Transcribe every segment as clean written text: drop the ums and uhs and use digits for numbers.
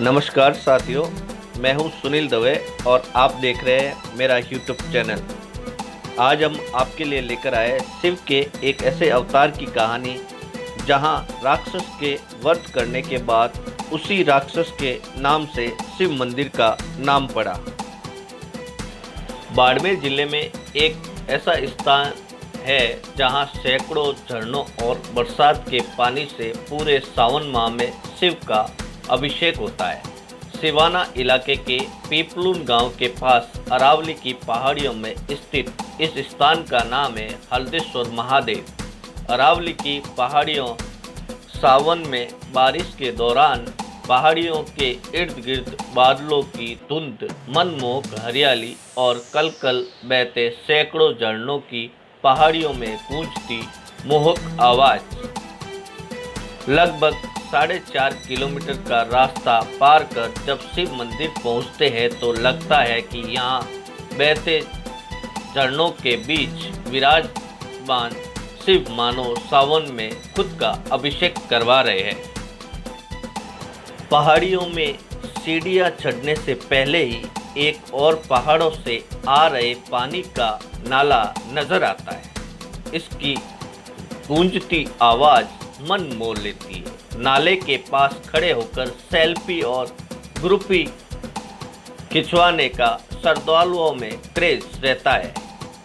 नमस्कार साथियों, मैं हूं सुनील दवे और आप देख रहे हैं मेरा यूट्यूब चैनल। आज हम आपके लिए लेकर आए शिव के एक ऐसे अवतार की कहानी जहां राक्षस के वध करने के बाद उसी राक्षस के नाम से शिव मंदिर का नाम पड़ा। बाड़मेर जिले में एक ऐसा स्थान है जहां सैकड़ों झरनों और बरसात के पानी से पूरे सावन माह में शिव का अभिषेक होता है। सिवाना इलाके के पीपलून गांव के पास अरावली की पहाड़ियों में स्थित इस स्थान का नाम है हल्देश्वर महादेव। अरावली की पहाड़ियों सावन में बारिश के दौरान पहाड़ियों के इर्द गिर्द बादलों की धुंध, मनमोहक हरियाली और कल बहते सैकड़ों झरनों की पहाड़ियों में गूंजती मोहक आवाज़। लगभग 4.5 किलोमीटर का रास्ता पार कर जब शिव मंदिर पहुंचते हैं तो लगता है कि यहाँ बहते झरनों के बीच विराजमान शिव मानो सावन में खुद का अभिषेक करवा रहे हैं। पहाड़ियों में सीढ़ियाँ चढ़ने से पहले ही एक और पहाड़ों से आ रहे पानी का नाला नजर आता है। इसकी गूंजती आवाज़ मन मोह लेती है। नाले के पास खड़े होकर सेल्फी और ग्रुपी खिंचवाने का श्रद्धालुओं में क्रेज रहता है।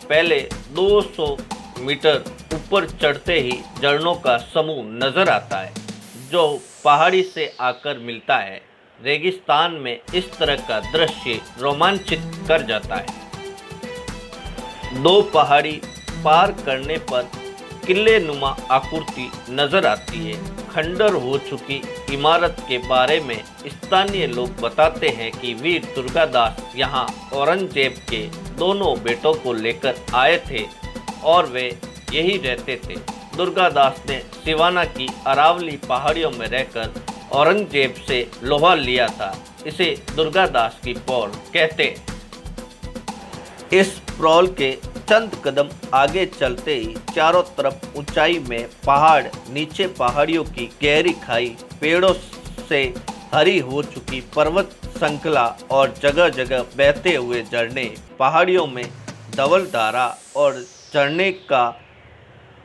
पहले 200 मीटर ऊपर चढ़ते ही झरनों का समूह नजर आता है जो पहाड़ी से आकर मिलता है। रेगिस्तान में इस तरह का दृश्य रोमांचित कर जाता है। 2 पहाड़ी पार करने पर किले नुमा आकृति नजर आती है। खंडर हो चुकी इमारत के बारे में स्थानीय लोग बताते हैं कि वीर दुर्गादास यहाँ औरंगजेब के दोनों बेटों को लेकर आए थे और वे यही रहते थे। दुर्गादास ने सिवाना की अरावली पहाड़ियों में रहकर औरंगजेब से लोहा लिया था। इसे दुर्गादास की पौड़ कहते हैं। इस प्रौल के चंद कदम आगे चलते ही चारों तरफ ऊंचाई में पहाड़, नीचे पहाड़ियों की गहरी खाई, पेड़ों से हरी हो चुकी पर्वत श्रृंखला और जगह जगह बहते हुए झरने। पहाड़ियों में धवल धारा और झरने का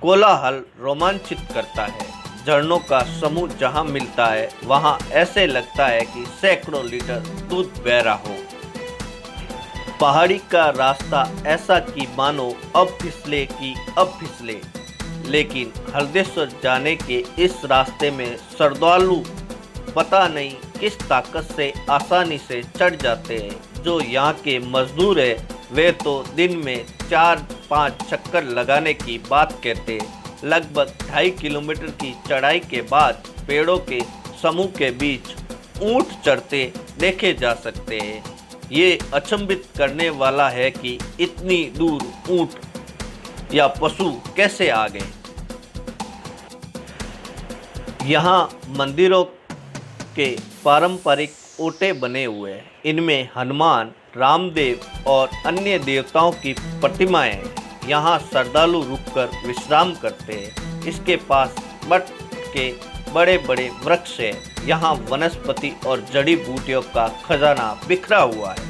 कोलाहल रोमांचित करता है। झरनों का समूह जहां मिलता है वहां ऐसे लगता है कि सैकड़ों लीटर दूध बह रहा हो। पहाड़ी का रास्ता ऐसा कि मानो अब फिसले, लेकिन हल्देश्वर जाने के इस रास्ते में श्रद्धालु पता नहीं किस ताकत से आसानी से चढ़ जाते हैं। जो यहाँ के मजदूर है वे तो दिन में 4-5 चक्कर लगाने की बात कहते हैं। लगभग 2.5 किलोमीटर की चढ़ाई के बाद पेड़ों के समूह के बीच ऊंट चढ़ते देखे जा सकते हैं। ये अचंभित करने वाला है कि इतनी दूर ऊंट या पशु कैसे आ गए। यहाँ मंदिरों के पारंपरिक ओटे बने हुए हैं। इनमें हनुमान, रामदेव और अन्य देवताओं की प्रतिमाएं हैं। यहाँ श्रद्धालु रुककर विश्राम करते हैं। इसके पास बट के बड़े बड़े वृक्ष है। यहाँ वनस्पति और जड़ी बूटियों का खजाना बिखरा हुआ है।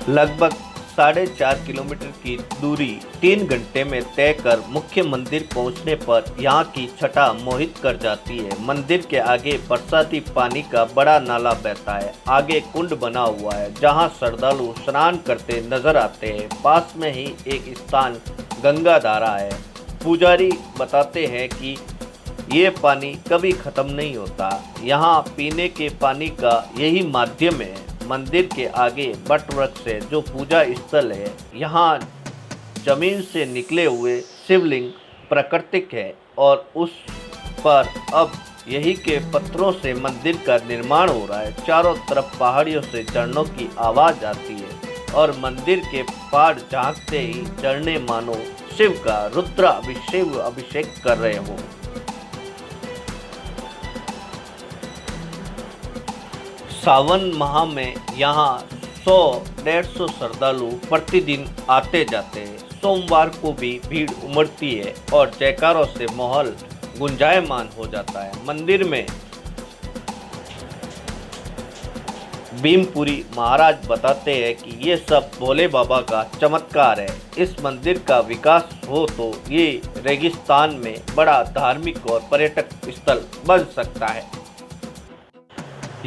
लगभग 4.5 किलोमीटर की दूरी 3 घंटे में तय कर मुख्य मंदिर पहुंचने पर यहाँ की छटा मोहित कर जाती है। मंदिर के आगे बरसाती पानी का बड़ा नाला बहता है। आगे कुंड बना हुआ है जहाँ श्रद्धालु स्नान करते नजर आते हैं। पास में ही एक स्थान गंगा धारा है। पुजारी बताते हैं कि ये पानी कभी ख़त्म नहीं होता। यहाँ पीने के पानी का यही माध्यम है। मंदिर के आगे बट वृक्ष है जो पूजा स्थल है। यहाँ जमीन से निकले हुए शिवलिंग प्राकृतिक है और उस पर अब यही के पत्थरों से मंदिर का निर्माण हो रहा है। चारों तरफ पहाड़ियों से झरनों की आवाज़ आती है और मंदिर के पार झांकते ही झरने मानो शिव का रुद्र अभिषेक कर रहे हों। सावन माह में यहाँ 100-150 श्रद्धालु प्रतिदिन आते जाते हैं। सोमवार को भी भीड़ उमड़ती है और जयकारों से माहौल गुंजायमान हो जाता है। मंदिर में भीमपुरी महाराज बताते हैं कि ये सब भोले बाबा का चमत्कार है। इस मंदिर का विकास हो तो ये रेगिस्तान में बड़ा धार्मिक और पर्यटक स्थल बन सकता है।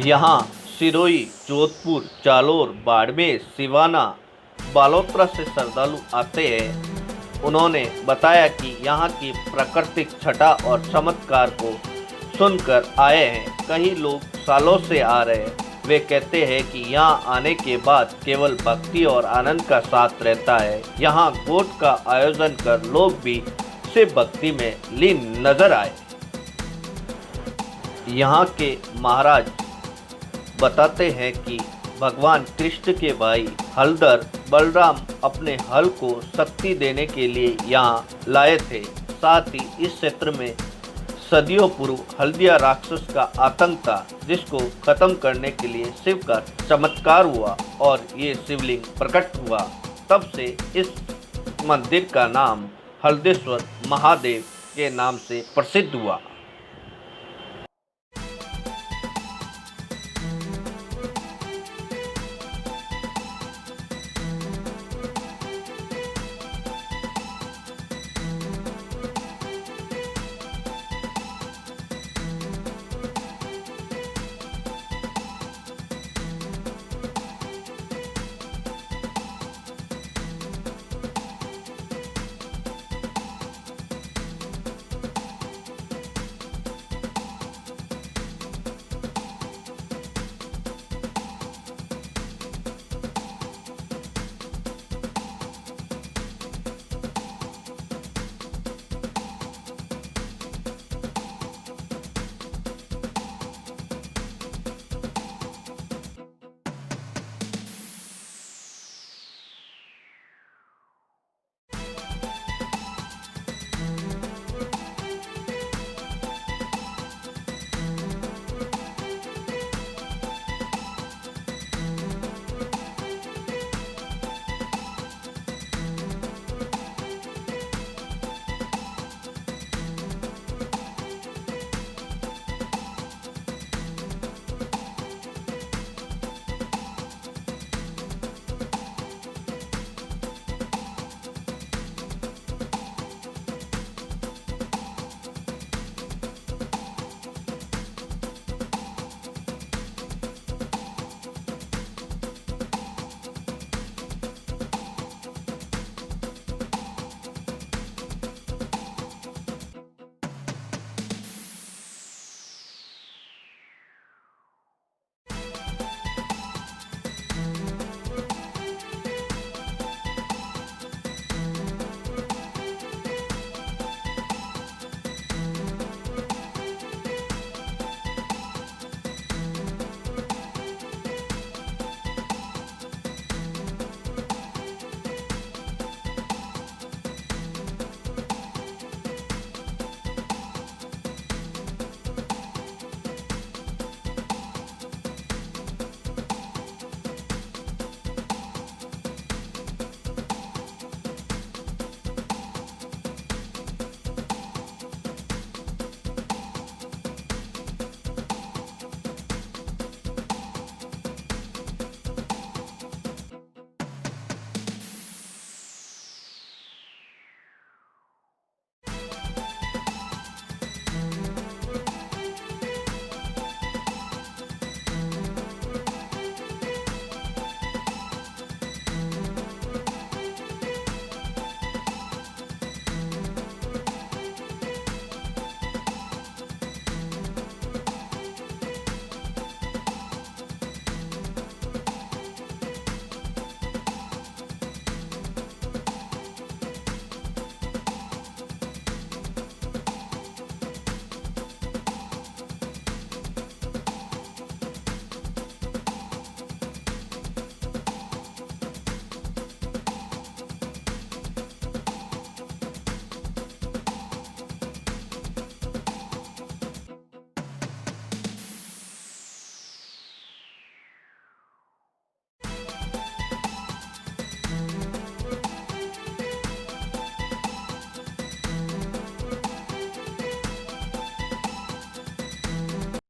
यहाँ सिरोही, जोधपुर, जालोर, बाड़मेर, सिवाना, बालोतरा से श्रद्धालु आते हैं। उन्होंने बताया कि यहाँ की प्राकृतिक छटा और चमत्कार को सुनकर आए हैं। कई लोग सालों से आ रहे हैं। वे कहते हैं कि यहाँ आने के बाद केवल भक्ति और आनंद का साथ रहता है। यहाँ गोट का आयोजन कर लोग भी शिव भक्ति में लीन नजर आए। यहाँ के महाराज बताते हैं कि भगवान कृष्ण के भाई हलधर बलराम अपने हल को शक्ति देने के लिए यहाँ लाए थे। साथ ही इस क्षेत्र में सदियों पूर्व हल्दिया राक्षस का आतंक था, जिसको खत्म करने के लिए शिव का चमत्कार हुआ और ये शिवलिंग प्रकट हुआ। तब से इस मंदिर का नाम हल्देश्वर महादेव के नाम से प्रसिद्ध हुआ।